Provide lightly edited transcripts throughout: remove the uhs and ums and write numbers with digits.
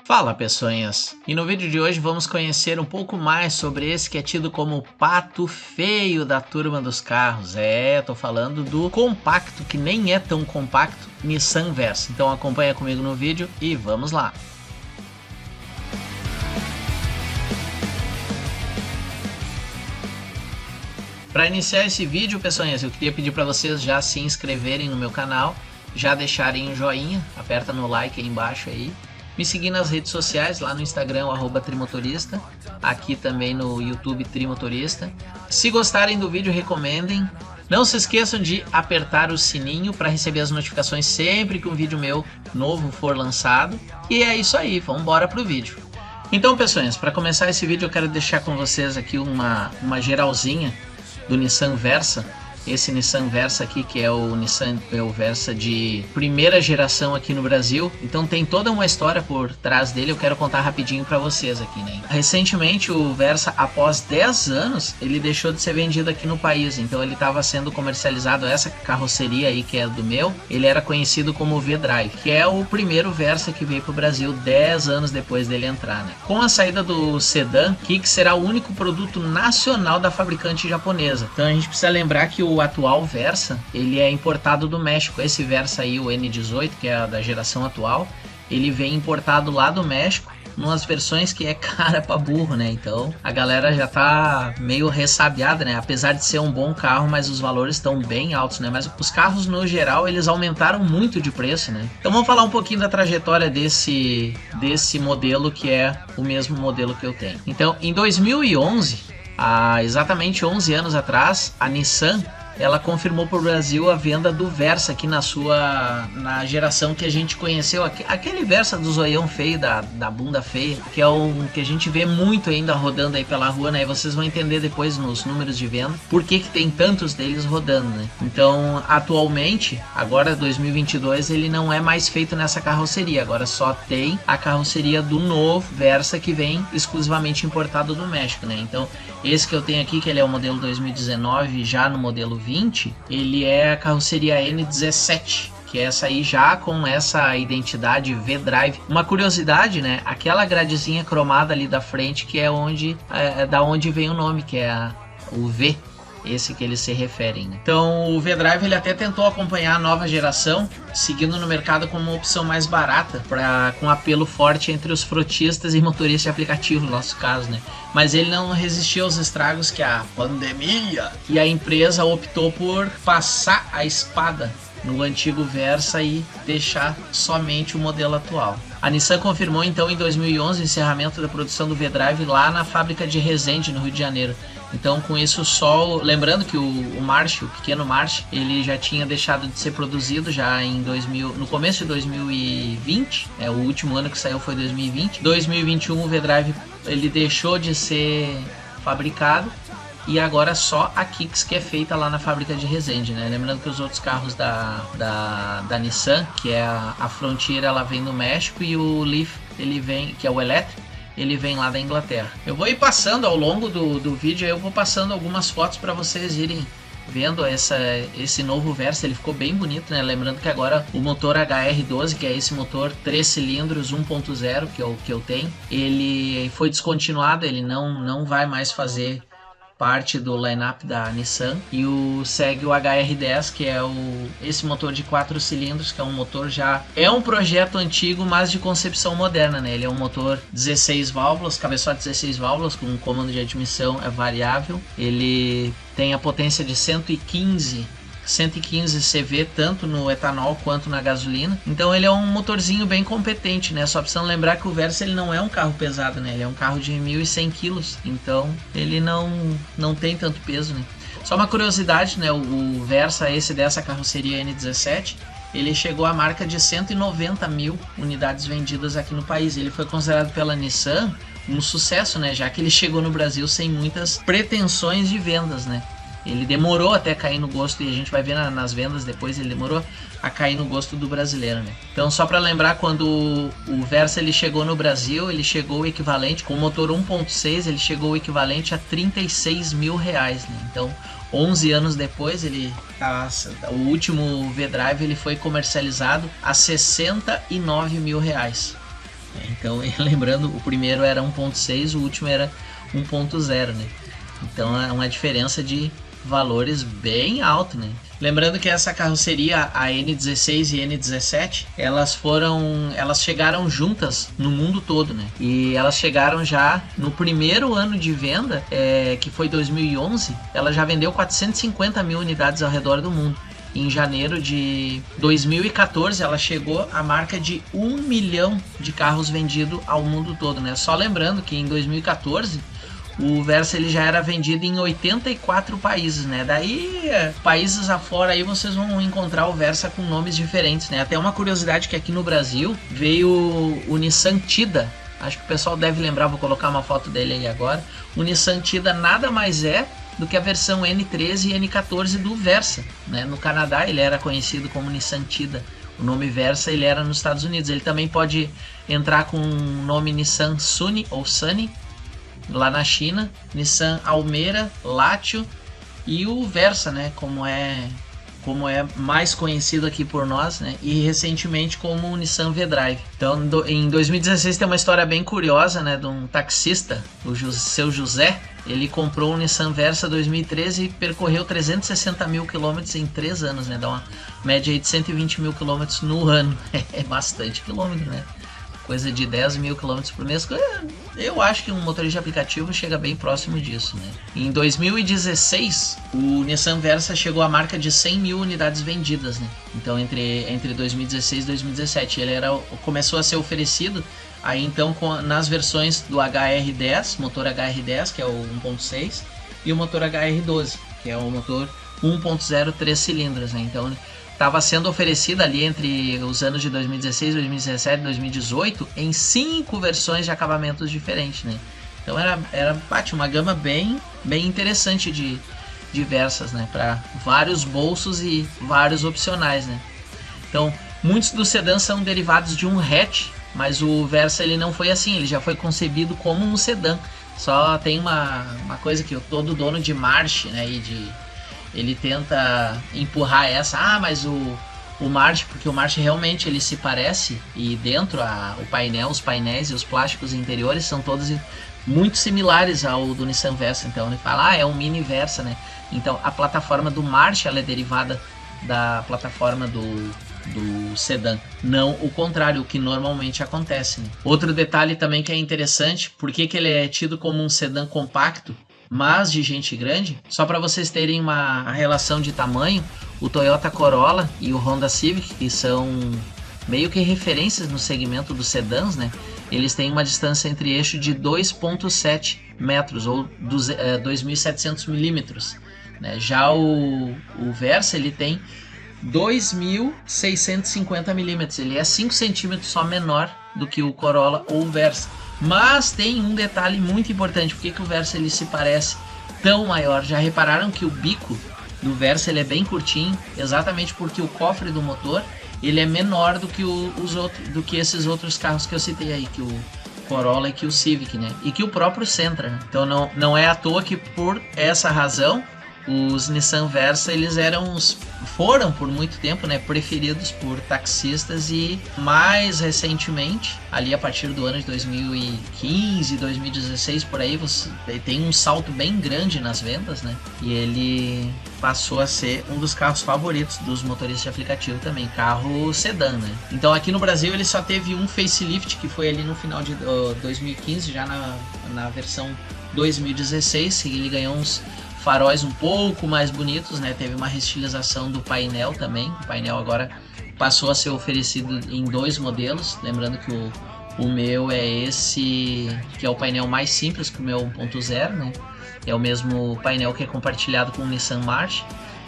Fala, pessoinhas! E no vídeo de hoje vamos conhecer um pouco mais sobre esse que é tido como o pato feio da turma dos carros. Eu tô falando do compacto, que nem é tão compacto, Nissan Versa. Então acompanha comigo no vídeo e vamos lá! Para iniciar esse vídeo, pessoinhas, eu queria pedir para vocês já se inscreverem no meu canal, já deixarem um joinha, aperta no like aí embaixo aí. Me seguir nas redes sociais, lá no Instagram, @trimotorista, aqui também no YouTube Trimotorista. Se gostarem do vídeo, recomendem. Não se esqueçam de apertar o sininho para receber as notificações sempre que um vídeo meu novo for lançado. E é isso aí, vamos embora pro vídeo. Então, pessoas, para começar esse vídeo eu quero deixar com vocês aqui uma geralzinha do Nissan Versa. Esse Nissan Versa aqui, que é o Nissan Versa de primeira geração aqui no Brasil. Então tem toda uma história por trás dele, eu quero contar rapidinho para vocês aqui, né? Recentemente o Versa, após 10 anos, ele deixou de ser vendido aqui no país. Então ele estava sendo comercializado, essa carroceria aí que é do meu, ele era conhecido como V-Drive, que é o primeiro Versa que veio para o Brasil 10 anos depois dele entrar, né? Com a saída do sedã, Kicks será o único produto nacional da fabricante japonesa. Então a gente precisa lembrar que o atual Versa, ele é importado do México. Esse Versa aí, o N18, que é a da geração atual, ele vem importado lá do México, umas versões que é cara pra burro, né? Então a galera já tá meio ressabiada, né? Apesar de ser um bom carro, mas os valores estão bem altos, né? Mas os carros no geral, eles aumentaram muito de preço, né? Então vamos falar um pouquinho da trajetória desse modelo, que é o mesmo modelo que eu tenho. Então em 2011, há exatamente 11 anos atrás, a Nissan, ela confirmou para o Brasil a venda do Versa aqui na geração que a gente conheceu, aquele Versa do zoião feio, da bunda feia, que é o que a gente vê muito ainda rodando aí pela rua, né? E vocês vão entender depois nos números de venda por que tem tantos deles rodando, né? Então, atualmente, agora 2022, ele não é mais feito nessa carroceria, agora só tem a carroceria do novo Versa, que vem exclusivamente importado do México, né? Então, esse que eu tenho aqui, que ele é o modelo 2019, já no modelo 20, ele é a carroceria N17, que é essa aí já com essa identidade V-Drive. Uma curiosidade, né? Aquela gradezinha cromada ali da frente, que é da onde vem o nome, que é o V, esse que eles se referem, né? Então o V-Drive ele até tentou acompanhar a nova geração, seguindo no mercado como uma opção mais barata, com apelo forte entre os frotistas e motoristas de aplicativo, no nosso caso, né? Mas ele não resistiu aos estragos que a pandemia, e a empresa optou por passar a espada no antigo Versa e deixar somente o modelo atual. A Nissan confirmou então em 2011 o encerramento da produção do V-Drive lá na fábrica de Resende, no Rio de Janeiro. Então com isso lembrando que o pequeno March, ele já tinha deixado de ser produzido já no começo de 2020, o último ano que saiu foi 2020. 2021 o V-Drive ele deixou de ser fabricado, e agora só a Kicks que é feita lá na fábrica de Resende, né? Lembrando que os outros carros da Nissan, que é a Frontier, ela vem do México, e o Leaf, ele vem, que é o elétrico, ele vem lá da Inglaterra. Eu vou ir passando ao longo do vídeo, eu vou passando algumas fotos para vocês irem vendo esse novo Versa. Ele ficou bem bonito, né? Lembrando que agora o motor HR12, que é esse motor 3 cilindros 1.0 que eu tenho, ele foi descontinuado, ele não vai mais fazer parte do line-up da Nissan, e segue o HR10, que é esse motor de 4 cilindros, que é um motor é um projeto antigo, mas de concepção moderna, né? Ele é um motor 16 válvulas, cabeçote 16 válvulas, com um comando de admissão variável. Ele tem a potência de 115 CV, tanto no etanol quanto na gasolina. Então ele é um motorzinho bem competente, né? Só precisamos lembrar que o Versa ele não é um carro pesado, né? Ele é um carro de 1.100 kg, então ele não tem tanto peso, né? Só uma curiosidade, né? O Versa, dessa carroceria N17, ele chegou à marca de 190 mil unidades vendidas aqui no país. Ele foi considerado pela Nissan um sucesso, né? Já que ele chegou no Brasil sem muitas pretensões de vendas, né? Ele demorou até cair no gosto, e a gente vai ver nas vendas depois, ele demorou a cair no gosto do brasileiro, né? Então, só para lembrar, quando o Versa ele chegou no Brasil, ele chegou o equivalente, com o motor 1.6, ele chegou o equivalente a 36 mil reais, né? Então, 11 anos depois, o último V-Drive ele foi comercializado a 69 mil reais. Então, lembrando, o primeiro era 1.6, o último era 1.0, né? Então é uma diferença de valores bem alto, né? Lembrando que essa carroceria, a N16 e N17, elas chegaram juntas no mundo todo, né? E elas chegaram já no primeiro ano de venda, que foi 2011, ela já vendeu 450 mil unidades ao redor do mundo. Em janeiro de 2014, ela chegou à marca de 1 milhão de carros vendidos ao mundo todo, né? Só lembrando que em 2014 o Versa ele já era vendido em 84 países, né? Daí, países afora aí vocês vão encontrar o Versa com nomes diferentes, né? Até uma curiosidade que aqui no Brasil veio o Nissan Tida. Acho que o pessoal deve lembrar, vou colocar uma foto dele aí agora. O Nissan Tida nada mais é do que a versão N13 e N14 do Versa, né? No Canadá ele era conhecido como Nissan Tida. O nome Versa ele era nos Estados Unidos. Ele também pode entrar com o nome Nissan Sunny ou Sunny lá na China, Nissan Almera, Lácio e o Versa, né, como é mais conhecido aqui por nós, né, e recentemente como o Nissan V-Drive. Então, em 2016 tem uma história bem curiosa, né, de um taxista, o seu José. Ele comprou um Nissan Versa 2013 e percorreu 360 mil quilômetros em 3 anos, né, dá uma média de 120 mil quilômetros no ano. É bastante quilômetro, né? Coisa de 10 mil quilômetros por mês. Eu acho que um motorista de aplicativo chega bem próximo disso, né? Em 2016, o Nissan Versa chegou à marca de 100 mil unidades vendidas, né? Então, entre 2016 e 2017, ele começou a ser oferecido aí então nas versões do HR10, motor HR10, que é o 1.6, e o motor HR12, que é o motor 1.0 3 cilindros, né? Então, estava sendo oferecida ali entre os anos de 2016, 2017 e 2018 em 5 versões de acabamentos diferentes, né? Então era uma gama bem interessante de Versas, né? Para vários bolsos e vários opcionais, né? Então, muitos dos sedãs são derivados de um hatch, mas o Versa ele não foi assim, ele já foi concebido como um sedã. Só tem uma coisa que todo dono de March, né, ele tenta empurrar mas o March, porque o March realmente ele se parece, e dentro os painéis e os plásticos interiores são todos muito similares ao do Nissan Versa. Então ele fala, é um mini Versa, né? Então a plataforma do March ela é derivada da plataforma do sedã, não o contrário, o que normalmente acontece, né? Outro detalhe também que é interessante, por que ele é tido como um sedã compacto, mas de gente grande, só para vocês terem uma relação de tamanho, o Toyota Corolla e o Honda Civic, que são meio que referências no segmento dos sedãs, né? Eles têm uma distância entre eixo de 2.7 metros ou 2.700 milímetros, né? Já o Versa ele tem 2.650 milímetros, ele é 5 centímetros só menor do que o Corolla ou o Versa. Mas tem um detalhe muito importante, porque que o Versa ele se parece tão maior? Já repararam que o bico do Versa ele é bem curtinho, exatamente porque o cofre do motor ele é menor do que do que esses outros carros que eu citei aí, que o Corolla e que o Civic, né? E que o próprio Sentra, né? Então não é à toa que por essa razão os Nissan Versa eles foram por muito tempo, né, preferidos por taxistas, e mais recentemente, ali a partir do ano de 2015, 2016 por aí, você tem um salto bem grande nas vendas, né? E ele passou a ser um dos carros favoritos dos motoristas de aplicativo também, carro sedã, né? Então aqui no Brasil ele só teve um facelift, que foi ali no final de 2015, já na versão 2016, ele ganhou uns faróis um pouco mais bonitos, né? Teve uma restilização do painel também. O painel agora passou a ser oferecido em 2 modelos. Lembrando que o meu é esse, que é o painel mais simples que o meu 1.0, né? É o mesmo painel que é compartilhado com o Nissan March.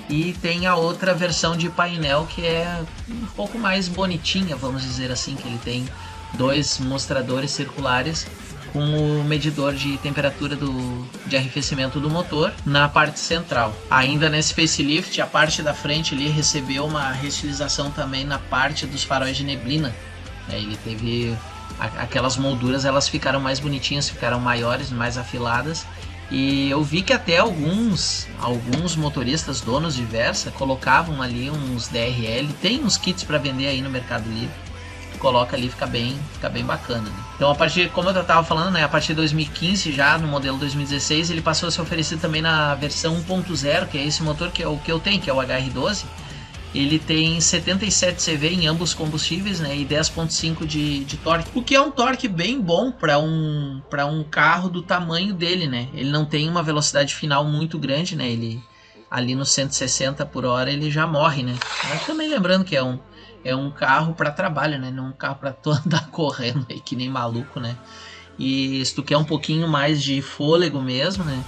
E tem a outra versão de painel que é um pouco mais bonitinha, vamos dizer assim, que ele tem 2 mostradores circulares com o medidor de temperatura de arrefecimento do motor na parte central. Ainda nesse facelift, a parte da frente ali recebeu uma restilização também na parte dos faróis de neblina. Ele teve aquelas molduras, elas ficaram mais bonitinhas, ficaram maiores, mais afiladas. E eu vi que até alguns motoristas, donos de Versa, colocavam ali uns DRL. Tem uns kits para vender aí no Mercado Livre. coloca ali, fica bem bacana, né? Então, a partir, como eu tava falando, né, a partir de 2015, já no modelo 2016, ele passou a ser oferecido também na versão 1.0, que é esse motor que é o que eu tenho, que é o HR12. Ele tem 77 CV em ambos combustíveis, né, e 10.5 de torque, o que é um torque bem bom para um carro do tamanho dele, né? Ele não tem uma velocidade final muito grande, né? Ele ali no 160 por hora ele já morre, né? Mas também lembrando que é um carro para trabalho, né? Não um carro para tu andar correndo aí que nem maluco, né? E se tu quer um pouquinho mais de fôlego mesmo, né?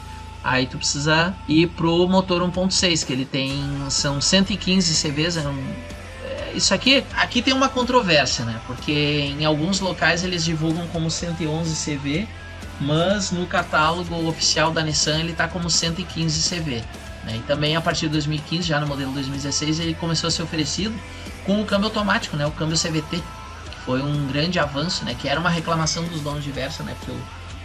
Aí tu precisa ir pro motor 1.6, que ele tem, são 115 CVs, isso aqui tem uma controvérsia, né? Porque em alguns locais eles divulgam como 111 CV, mas no catálogo oficial da Nissan ele tá como 115 CV, né? E também a partir de 2015, já no modelo 2016, ele começou a ser oferecido com o câmbio automático, né? O câmbio CVT, que foi um grande avanço, né? Que era uma reclamação dos donos de Versa, né? Porque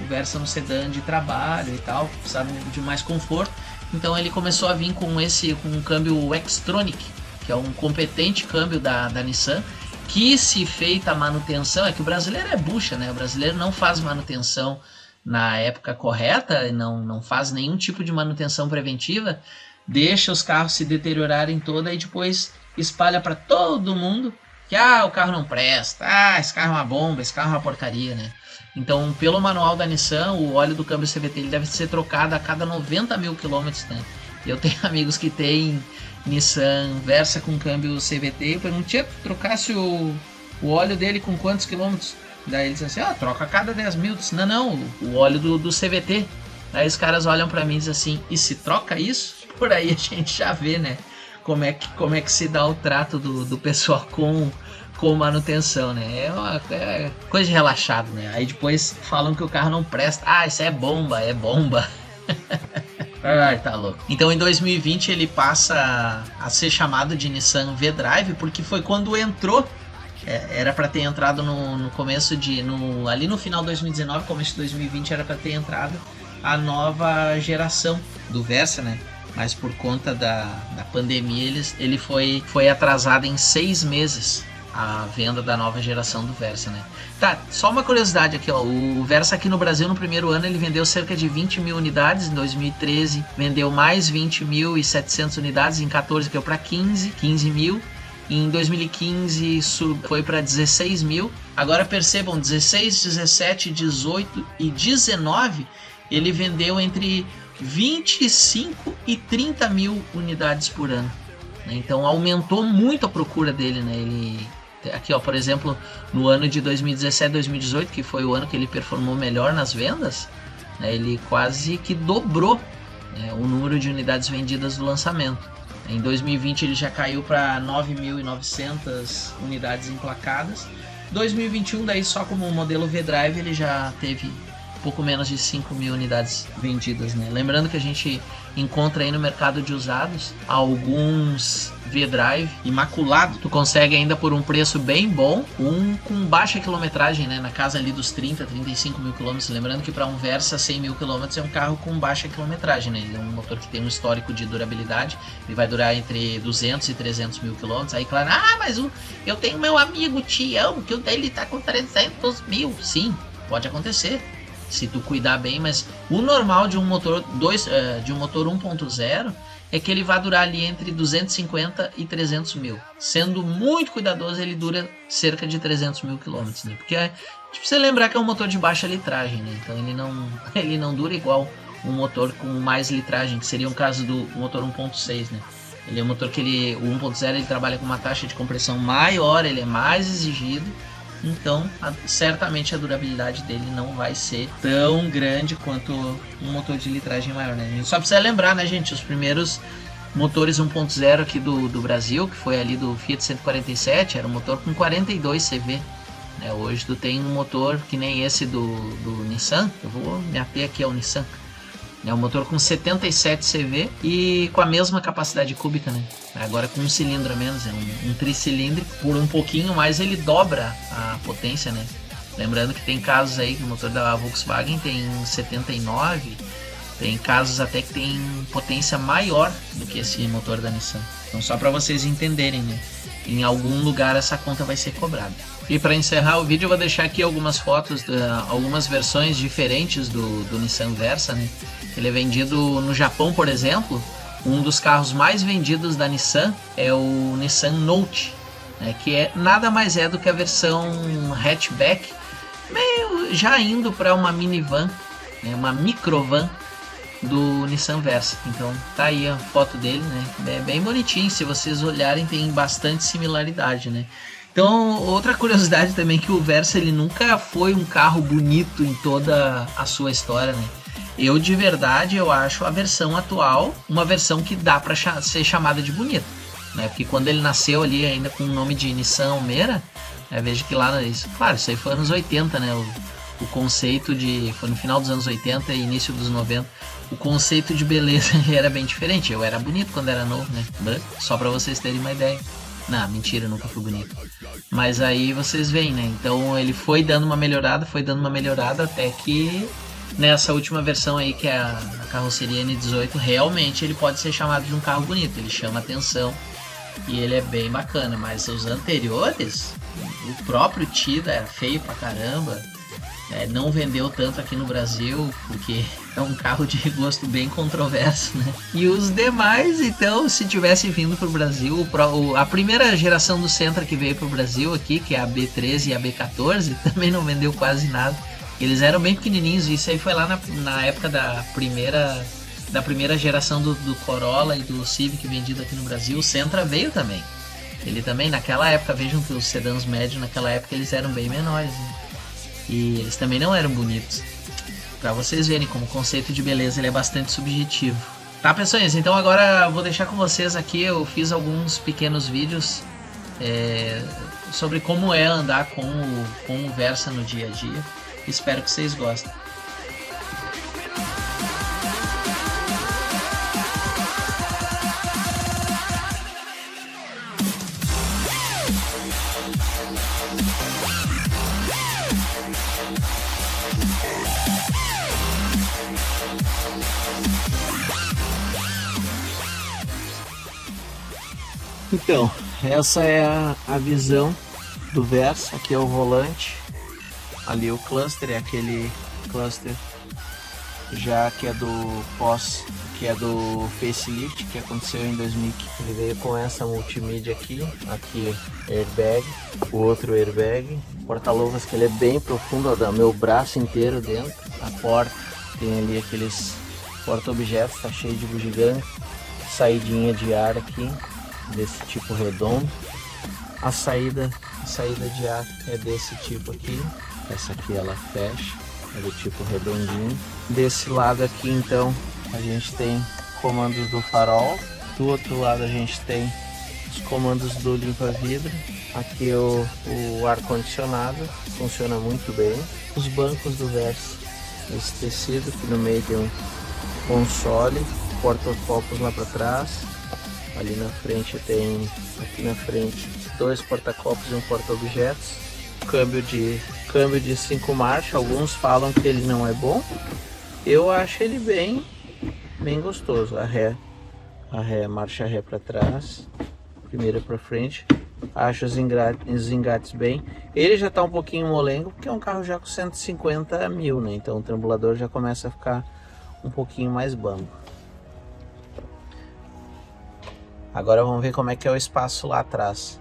o Versa no sedã de trabalho e tal, precisava de mais conforto. Então ele começou a vir com um câmbio Xtronic, que é um competente câmbio da Nissan, que se feita a manutenção, é que o brasileiro é bucha, né? O brasileiro não faz manutenção na época correta, não faz nenhum tipo de manutenção preventiva, deixa os carros se deteriorarem toda e depois espalha para todo mundo que o carro não presta, esse carro é uma bomba, esse carro é uma porcaria, né? Então, pelo manual da Nissan, o óleo do câmbio CVT ele deve ser trocado a cada 90 mil quilômetros, né? Eu tenho amigos que têm Nissan Versa com câmbio CVT e eu perguntei, trocasse o óleo dele com quantos quilômetros? Daí eles dizem assim, troca a cada 10 mil. Disse, não, o óleo do CVT. Aí os caras olham pra mim e dizem assim, e se troca isso? Por aí a gente já vê, né? Como é que se dá o trato do pessoal com manutenção, né? É coisa de relaxado, né? Aí depois falam que o carro não presta. Isso é bomba. Ai, tá louco. Então em 2020 ele passa a ser chamado de Nissan V-Drive, porque foi quando entrou, era para ter entrado no começo ali no final de 2019, começo de 2020 era para ter entrado a nova geração do Versa, né? Mas por conta da pandemia ele foi atrasado em 6 meses a venda da nova geração do Versa, né? Tá, só uma curiosidade aqui, ó. O Versa aqui no Brasil no primeiro ano ele vendeu cerca de 20 mil unidades, em 2013 vendeu mais 20.700 unidades, em 14 caiu para 15 mil, em 2015 foi para 16 mil. Agora percebam, 16, 17, 18 e 19 ele vendeu entre 25 e 30 mil unidades por ano, né? Então aumentou muito a procura dele, né? Aqui, ó, por exemplo, no ano de 2017, 2018, que foi o ano que ele performou melhor nas vendas, né, ele quase que dobrou, né, o número de unidades vendidas do lançamento. Em 2020 ele já caiu para 9.900 unidades emplacadas. 2021, daí só como modelo V-Drive, ele já teve pouco menos de 5 mil unidades vendidas, né? Lembrando que a gente encontra aí no mercado de usados alguns V-Drive imaculado, tu consegue ainda por um preço bem bom, com baixa quilometragem, né? Na casa ali dos 30, 35 mil quilômetros. Lembrando que para um Versa 100 mil quilômetros é um carro com baixa quilometragem, né? Ele é um motor que tem um histórico de durabilidade, ele vai durar entre 200 e 300 mil quilômetros. Aí claro, mas eu tenho meu amigo Tião, que o dele tá com 300 mil. Sim, pode acontecer, se tu cuidar bem, mas o normal de um motor 1.0 é que ele vai durar ali entre 250 e 300 mil. Sendo muito cuidadoso, ele dura cerca de 300 mil quilômetros, né? Porque precisa lembrar que é um motor de baixa litragem, né? Então ele não dura igual um motor com mais litragem, que seria o caso do motor 1.6, né? Ele é um motor que o 1.0 ele trabalha com uma taxa de compressão maior, ele é mais exigido. Então, certamente a durabilidade dele não vai ser tão grande quanto um motor de litragem maior, né? A gente só precisa lembrar, né, gente, os primeiros motores 1.0 aqui do Brasil, que foi ali do Fiat 147, era um motor com 42 CV. Né? Hoje tu tem um motor que nem esse do Nissan, eu vou me ater aqui ao Nissan. É um motor com 77 CV e com a mesma capacidade cúbica, né? Agora com um cilindro a menos, é um tricilíndrico. Por um pouquinho mais ele dobra a potência, né? Lembrando que tem casos aí que o motor da Volkswagen tem 79, Tem casos até que tem potência maior do que esse motor da Nissan. Então só para vocês entenderem, né? Em algum lugar essa conta vai ser cobrada. E para encerrar o vídeo eu vou deixar aqui algumas fotos, algumas versões diferentes do Nissan Versa, né? Ele é vendido no Japão, por exemplo. Um dos carros mais vendidos da Nissan é o Nissan Note, né? Que nada mais é do que a versão hatchback, meio já indo para uma minivan, né? Uma microvan do Nissan Versa. Então tá aí a foto dele, né? É bem bonitinho, se vocês olharem tem bastante similaridade, né? Então outra curiosidade também, que o Versa ele nunca foi um carro bonito em toda a sua história, né? Eu de verdade eu acho a versão atual uma versão que dá para ser chamada de bonita, né? Porque quando ele nasceu ali ainda com o nome de Nissan Almera, veja que lá, claro, isso aí foi anos 80, né? O conceito foi no final dos anos 80 e início dos 90. O conceito de beleza era bem diferente. Eu era bonito quando era novo, né? Só pra vocês terem uma ideia. Não, mentira, eu nunca fui bonito. Mas aí vocês veem, né? Então ele foi dando uma melhorada, até que nessa última versão aí, que é a carroceria N18, realmente ele pode ser chamado de um carro bonito. Ele chama atenção e ele é bem bacana. Mas os anteriores, o próprio Tida era feio pra caramba. Não vendeu tanto aqui no Brasil, porque é um carro de gosto bem controverso, né? E os demais, então, se tivesse vindo para o Brasil, a primeira geração do Sentra que veio para o Brasil aqui, que é a B13 e a B14, também não vendeu quase nada. Eles eram bem pequenininhos, isso aí foi lá na época da primeira geração do Corolla e do Civic vendido aqui no Brasil. O Sentra veio também. Ele também, naquela época, vejam que os sedãs médios, naquela época, eles eram bem menores, né? E eles também não eram bonitos. Pra vocês verem como o conceito de beleza ele é bastante subjetivo. Tá, pessoas? Então agora eu vou deixar com vocês aqui. Eu fiz alguns pequenos vídeos sobre como é andar com o Versa no dia a dia. Espero que vocês gostem. Então, essa é a visão do Versa. Aqui é o volante, ali o cluster, é aquele cluster já que é do facelift, que aconteceu em 2015. Ele veio com essa multimídia aqui airbag, o outro airbag, porta-luvas que ele é bem profundo, dá meu braço inteiro dentro. A porta tem ali aqueles porta-objetos, tá cheio de bugiganga, saidinha de ar aqui, desse tipo redondo. A saída de ar é desse tipo aqui. Essa aqui ela fecha, é do tipo redondinho. Desse lado aqui então a gente tem comandos do farol. Do outro lado a gente tem os comandos do limpa-vidro. Aqui o ar-condicionado, funciona muito bem. Os bancos do Versa, esse tecido que no meio tem um console, porta-copos lá para trás. Ali na frente tem, aqui na frente, dois porta-copos e um porta-objetos. Câmbio de 5 marchas. Alguns falam que ele não é bom. Eu acho ele bem gostoso. A ré, marcha ré para trás, primeira para frente. Acho os engates bem. Ele já está um pouquinho molengo, porque é um carro já com 150 mil, né? Então o trambulador já começa a ficar um pouquinho mais bambo. Agora vamos ver como é que é o espaço lá atrás.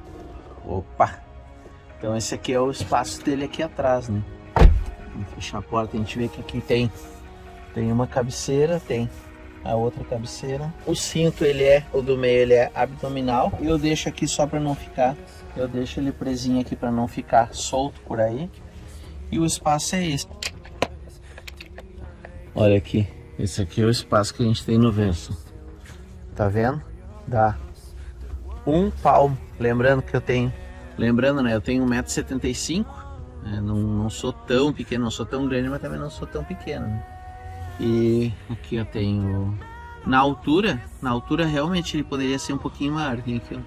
Opa! Então esse aqui é o espaço dele aqui atrás, né? Vamos fechar a porta, a gente vê que aqui tem uma cabeceira, tem a outra cabeceira. O cinto o do meio ele é abdominal. Eu deixo aqui só para não ficar, eu deixo ele presinho aqui para não ficar solto por aí. E o espaço é esse. Olha aqui, esse aqui é o espaço que a gente tem no Versa. Tá vendo? Dá um palmo. Lembrando que eu tenho 1,75 m, não sou tão pequeno, não sou tão grande, mas também não sou tão pequeno, né? E aqui eu tenho, na altura realmente ele poderia ser um pouquinho maior. Tem aqui, ó,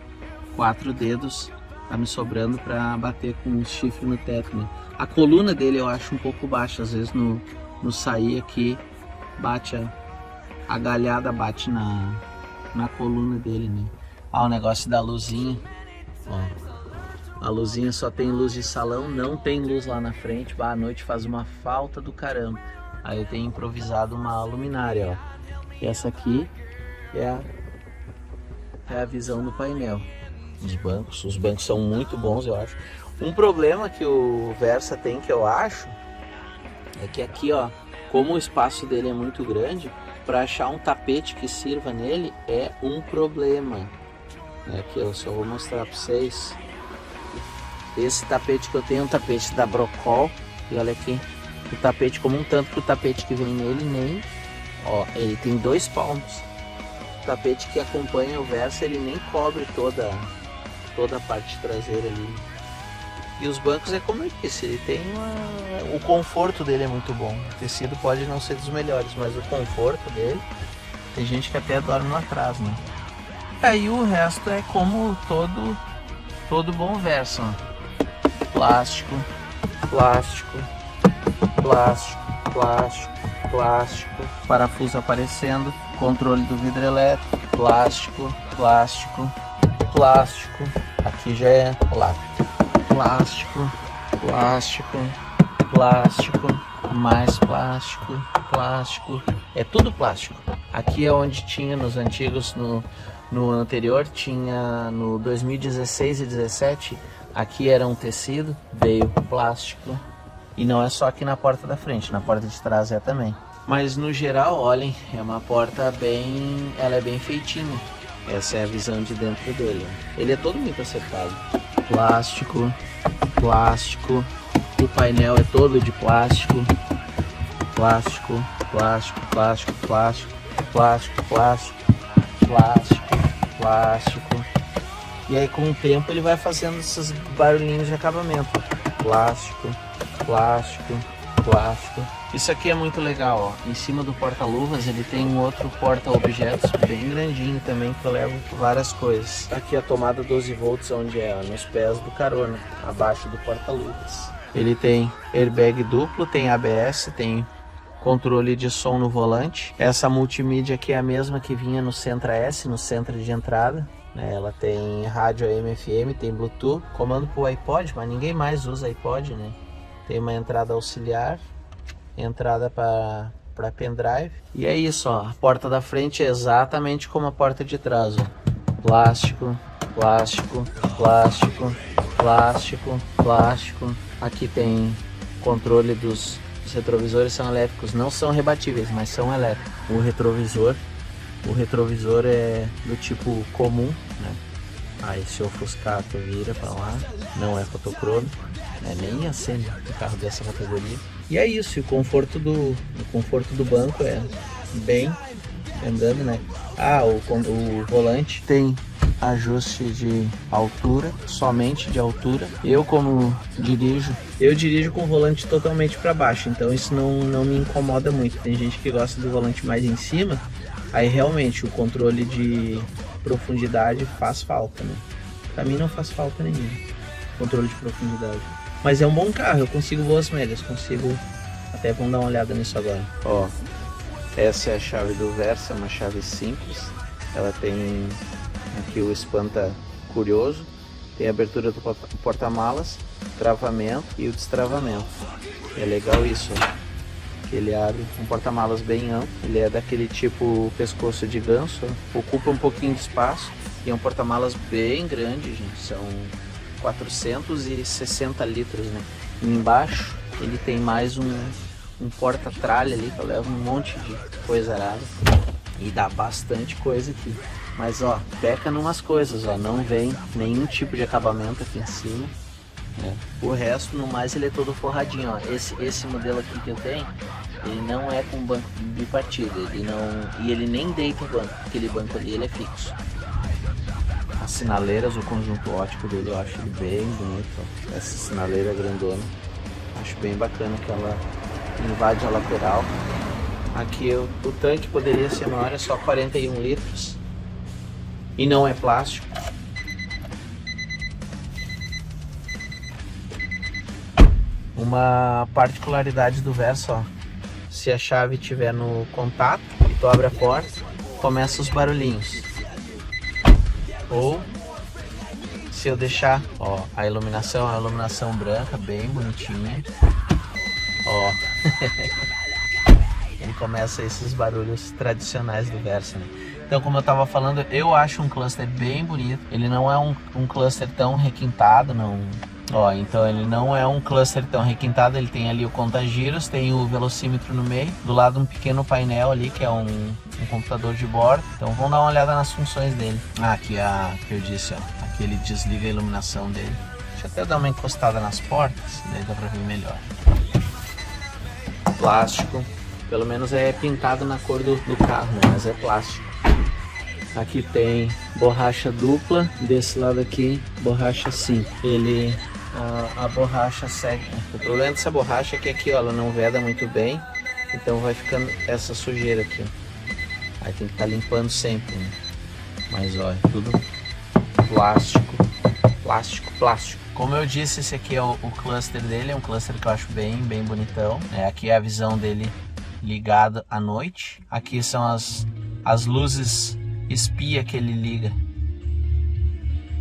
4 dedos, tá me sobrando para bater com o chifre no teto, né? A coluna dele eu acho um pouco baixa, às vezes no sair aqui bate a galhada bate na coluna dele, né? O negócio da luzinha, ó. A luzinha só tem luz de salão, não tem luz lá na frente. À noite faz uma falta do caramba. Aí eu tenho improvisado uma luminária, ó. E essa aqui é a visão do painel. Os bancos são muito bons, eu acho. Um problema que o Versa tem, que eu acho, é que aqui, ó, como o espaço dele é muito grande, para achar um tapete que sirva nele é um problema. Aqui eu só vou mostrar para vocês. Esse tapete que eu tenho é um tapete da Brocol. E olha aqui, o tapete como um tanto que o tapete que vem nele nem... Ó, ele tem 2 palmos. O tapete que acompanha o Versa, ele nem cobre toda a parte traseira ali. E os bancos é como eu disse, ele tem o conforto dele é muito bom. O tecido pode não ser dos melhores, mas o conforto dele, tem gente que até dorme lá atrás, né? Aí o resto é como todo bom Versa, ó. Plástico, plástico, plástico, plástico, plástico, parafuso aparecendo, controle do vidro elétrico, plástico, plástico, plástico, aqui já é plástico, plástico, plástico, mais plástico, plástico, é tudo plástico. Aqui é onde tinha nos antigos, no anterior, tinha no 2016 e 17, aqui era um tecido, veio plástico. E não é só aqui na porta da frente, na porta de trás é também. Mas no geral, olhem, é uma porta ela é bem feitinha. Essa é a visão de dentro dele. Ele é todo muito acertado. Plástico, plástico, o painel é todo de plástico. Plástico, plástico, plástico, plástico, plástico, plástico, plástico, plástico. E aí com o tempo ele vai fazendo esses barulhinhos de acabamento. Plástico, plástico, plástico. Isso aqui é muito legal, ó. Em cima do porta-luvas ele tem um outro porta-objetos bem grandinho também, que eu levo várias coisas. Aqui a tomada 12 volts, onde é, ó, nos pés do carona, abaixo do porta-luvas. Ele tem airbag duplo, tem ABS, tem controle de som no volante. Essa multimídia aqui é a mesma que vinha no Sentra S, no centro de entrada. Ela tem rádio AM, FM, tem Bluetooth, comando para o iPod, mas ninguém mais usa iPod, né? Tem uma entrada auxiliar, entrada para pendrive. E é isso, ó. A porta da frente é exatamente como a porta de trás, ó. Plástico, plástico, plástico, plástico, plástico. Aqui tem controle dos retrovisores, são elétricos, não são rebatíveis, mas são elétricos. O retrovisor é do tipo comum, né? Aí se ofuscar, tu vira pra lá, não é fotocrômico, né? Nem ia ser, né? Um carro dessa categoria. E é isso, o conforto do banco é bem andando, né? O volante tem ajuste de altura, somente de altura. Eu dirijo com o volante totalmente para baixo, então isso não me incomoda muito. Tem gente que gosta do volante mais em cima. Aí realmente o controle de profundidade faz falta, né? Pra mim não faz falta nenhuma, controle de profundidade. Mas é um bom carro, eu consigo boas médias, até vamos dar uma olhada nisso agora. Ó, essa é a chave do Versa, uma chave simples. Ela tem aqui o espanta curioso, tem a abertura do porta-malas, travamento e o destravamento. É legal isso, ó. Que ele abre um porta-malas bem amplo, ele é daquele tipo pescoço de ganso, ocupa um pouquinho de espaço e é um porta-malas bem grande, gente, são 460 litros, né? E embaixo ele tem mais um porta-tralha ali, que eu levo um monte de coisa arada e dá bastante coisa aqui. Mas ó, peca numas coisas, ó, não vem nenhum tipo de acabamento aqui em cima. O resto, no mais, ele é todo forradinho, ó. Esse modelo aqui que eu tenho, ele não é com banco bipartido, e ele nem deita o banco, aquele banco ali ele é fixo. As sinaleiras, o conjunto óptico dele, eu acho ele bem bonito, ó. Essa sinaleira grandona, acho bem bacana que ela invade a lateral. Aqui o tanque poderia ser maior, é só 41 litros e não é plástico. Uma particularidade do Versa, ó, se a chave estiver no contato, e tu abre a porta, começa os barulhinhos. Ou se eu deixar, ó, a iluminação é uma iluminação branca, bem bonitinha. Ó, ele começa esses barulhos tradicionais do Versa, né? Então, como eu tava falando, eu acho um cluster bem bonito. Ele não é um cluster tão requintado, não. Ó, então ele não é um cluster tão requintado. Ele tem ali o conta-giros, tem o velocímetro no meio, do lado um pequeno painel ali que é um computador de bordo. Então vamos dar uma olhada nas funções dele. Ah, aqui que eu disse, ó, aqui ele desliga a iluminação dele. Deixa eu até dar uma encostada nas portas, daí dá pra ver melhor. Plástico, pelo menos é pintado na cor do carro, né? Mas é plástico. Aqui tem borracha dupla, desse lado aqui borracha simples. A borracha segue. O problema dessa borracha é que aqui, ó, ela não veda muito bem, então vai ficando essa sujeira aqui, ó. Aí tem que estar limpando sempre, né? Mas ó, é tudo plástico, plástico, plástico. Como eu disse, esse aqui é o cluster dele, é um cluster que eu acho bem bonitão. Aqui é a visão dele ligada à noite. Aqui são as luzes espia que ele liga.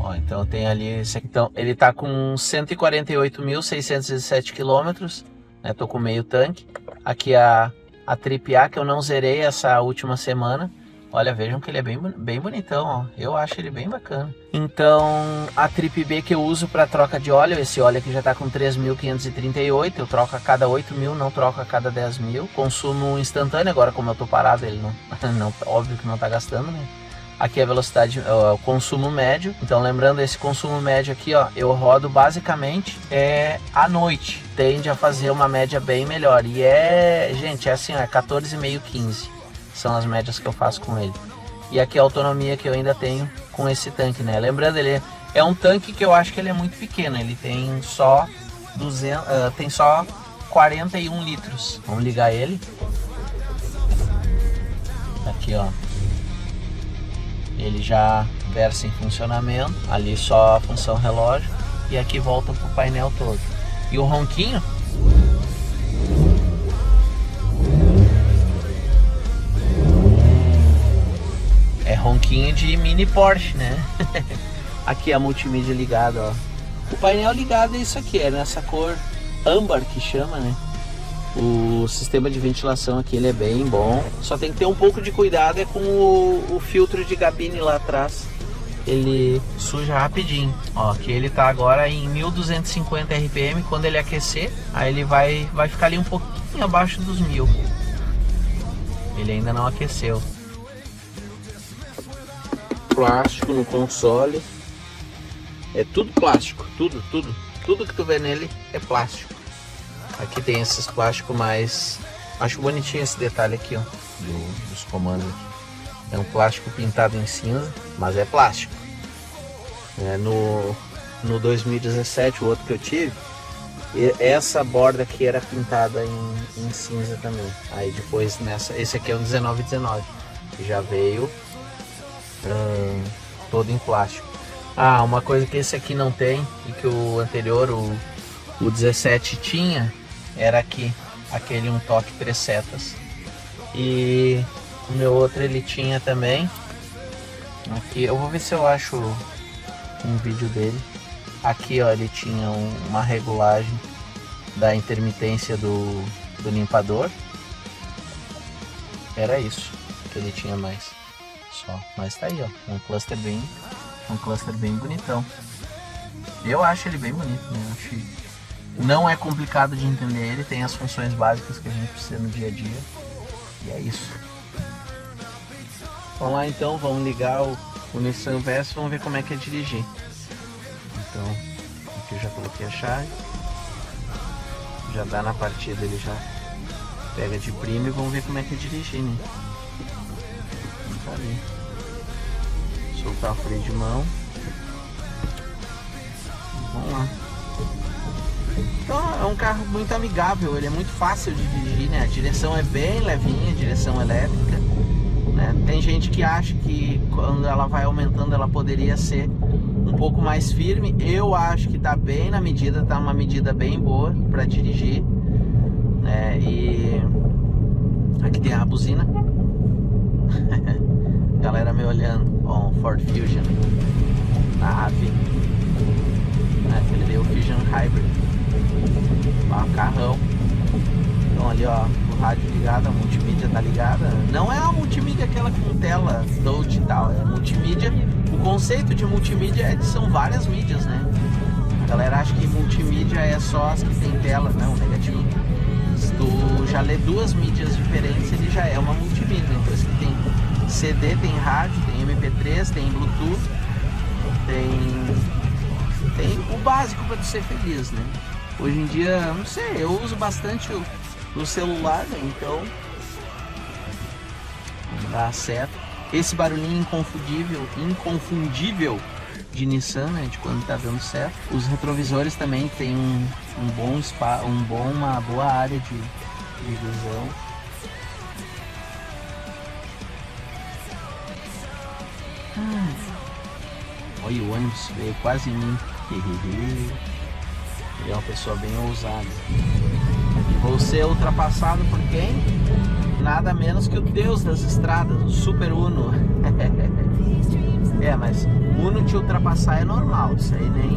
Ó, então tem ali esse aqui. Então ele tá com 148.607 km, né? Tô com meio tanque. Aqui a Trip A, que eu não zerei essa última semana. Olha, vejam que ele é bem bonitão, ó. Eu acho ele bem bacana. Então, a Trip B que eu uso para troca de óleo, esse óleo aqui já tá com 3.538, eu troco a cada 8.000, não troco a cada 10.000. Consumo instantâneo, agora como eu tô parado, ele não óbvio que não tá gastando, né? Aqui a velocidade, o consumo médio. Então, lembrando, esse consumo médio aqui, ó, eu rodo basicamente à noite. Tende a fazer uma média bem melhor. E gente, é assim, ó, é 14,5, 15. São as médias que eu faço com ele. E aqui a autonomia que eu ainda tenho com esse tanque, né? Lembrando, ele é um tanque que eu acho que ele é muito pequeno. Ele tem só 41 litros. Vamos ligar ele. Aqui, ó. Ele já versa em funcionamento. Ali só a função relógio. E aqui volta pro painel todo. E o ronquinho... é ronquinho de mini Porsche, né? Aqui a multimídia ligada, ó. O painel ligado é isso aqui, é nessa cor âmbar que chama, né? O sistema de ventilação aqui ele é bem bom. Só tem que ter um pouco de cuidado com o filtro de gabine lá atrás. Ele suja rapidinho. Ó, aqui ele tá agora em 1250 RPM. Quando ele aquecer, aí ele vai ficar ali um pouquinho abaixo dos 1000. Ele ainda não aqueceu. Plástico no console. É tudo plástico, tudo que tu vê nele é plástico. Aqui tem esses plásticos mais... acho bonitinho esse detalhe aqui, ó, dos comandos aqui. É um plástico pintado em cinza, mas é plástico. No 2017, o outro que eu tive, essa borda aqui era pintada em cinza também. Aí depois esse aqui é um 1919, que já veio todo em plástico. Ah, uma coisa que esse aqui não tem e que o anterior, o 17 tinha, era aqui, aquele um toque 3 setas. E o meu outro ele tinha também. Aqui, eu vou ver se eu acho um vídeo dele. Aqui, ó, ele tinha uma regulagem da intermitência do limpador. Era isso que ele tinha mais. Só, mas tá aí, ó, um cluster bem bonitão. Eu acho ele bem bonito, né? Acho que não é complicado de entender ele, tem as funções básicas que a gente precisa no dia a dia. E é isso. Vamos lá então, vamos ligar o Nissan Versa e vamos ver como é que é dirigir. Então, aqui eu já coloquei a chave. Já dá na partida, ele já pega de prima e vamos ver como é que é dirigir, né? Tá ali. Soltar o freio de mão. Vamos lá. Então é um carro muito amigável, ele é muito fácil de dirigir, né? A direção é bem levinha, a direção elétrica, né? Tem gente que acha que quando ela vai aumentando ela poderia ser um pouco mais firme. Eu acho que tá bem na medida, tá uma medida bem boa para dirigir, né? E aqui tem a buzina. olhando, ó, um Ford Fusion nave, aquele ali é o Fusion Hybrid, ó, carrão. Então ali, ó, o rádio ligado, a multimídia tá ligada. Não é a multimídia aquela com tela touch e tal, é multimídia. O conceito de multimídia é que são várias mídias, né? A galera acha que multimídia é só as que tem tela. Não, negativo. Se tu já lê duas mídias diferentes, ele já é uma multimídia. Então esse aqui tem CD, tem rádio, tem MP3, tem Bluetooth, tem o básico para tu ser feliz, né? Hoje em dia, não sei, eu uso bastante o celular, né? Então dá certo. Esse barulhinho inconfundível de Nissan, né? De quando tá dando certo. Os retrovisores também tem uma boa área de visão. Olha, o ônibus veio quase em mim. Ele é uma pessoa bem ousada. Vou ser ultrapassado por quem? Nada menos que o deus das estradas, o Super Uno. Mas Uno te ultrapassar é normal, isso aí nem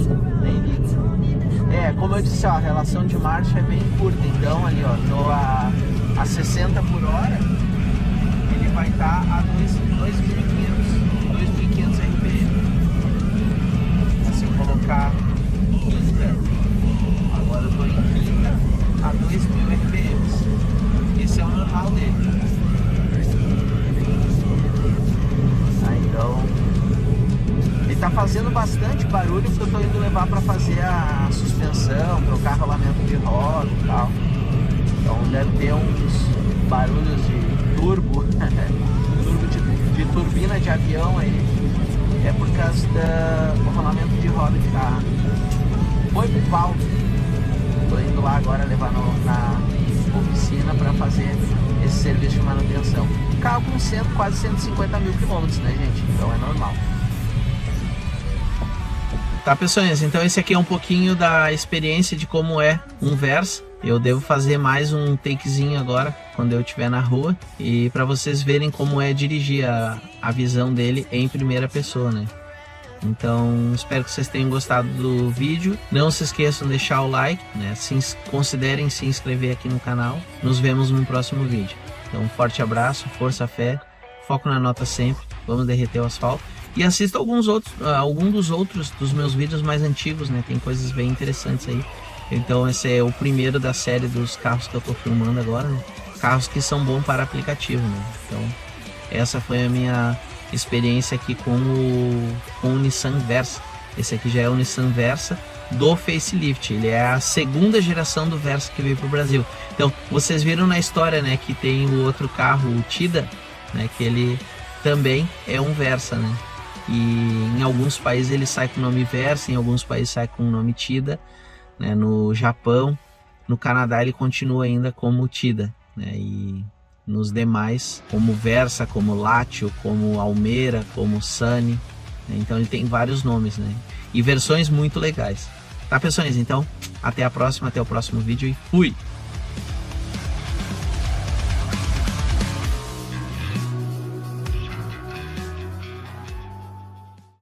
liga. Como eu disse, ó, a relação de marcha é bem curta, então ali, ó, tô a 60 por hora, ele vai estar a 2.500 RPM. Se eu colocar quinta, agora eu tô em quinta a 2.000 RPM. Esse é o normal dele. Então ele tá fazendo bastante barulho porque eu tô indo levar para fazer a suspensão, trocar rolamento de roda e tal. Então deve ter uns barulhos de turbo, de turbina de avião aí. É por causa do rolamento de roda que tá. Foi pro pau. Tô indo lá agora levar na oficina para fazer esse serviço de manutenção. Carro com quase 150 mil quilômetros, né, gente? Então é normal. Tá, pessoas, então esse aqui é um pouquinho da experiência de como é um Versa. Eu devo fazer mais um takezinho agora, quando eu estiver na rua, e para vocês verem como é dirigir a visão dele em primeira pessoa, né? Então, espero que vocês tenham gostado do vídeo. Não se esqueçam de deixar o like, né? Considerem se inscrever aqui no canal. Nos vemos no próximo vídeo. Então, um forte abraço, força, fé, foco na nota sempre. Vamos derreter o asfalto. E assista algum dos outros dos meus vídeos mais antigos, né? Tem coisas bem interessantes aí. Então esse é o primeiro da série dos carros que eu tô filmando agora, né? Carros que são bons para aplicativo, né? Então essa foi a minha experiência aqui com o Nissan Versa. Esse aqui já é o Nissan Versa do facelift. Ele é a segunda geração do Versa que veio para o Brasil. Então vocês viram na história, né, que tem o outro carro, o Tida, né, que ele também é um Versa, né? E em alguns países ele sai com o nome Versa, em alguns países sai com o nome Tida, né? No Japão, no Canadá ele continua ainda como Tida, né? E nos demais como Versa, como Lácio, como Almeida, como Sunny, né? Então ele tem vários nomes, né? E versões muito legais. Tá, pessoas? Então até a próxima, até o próximo vídeo e fui!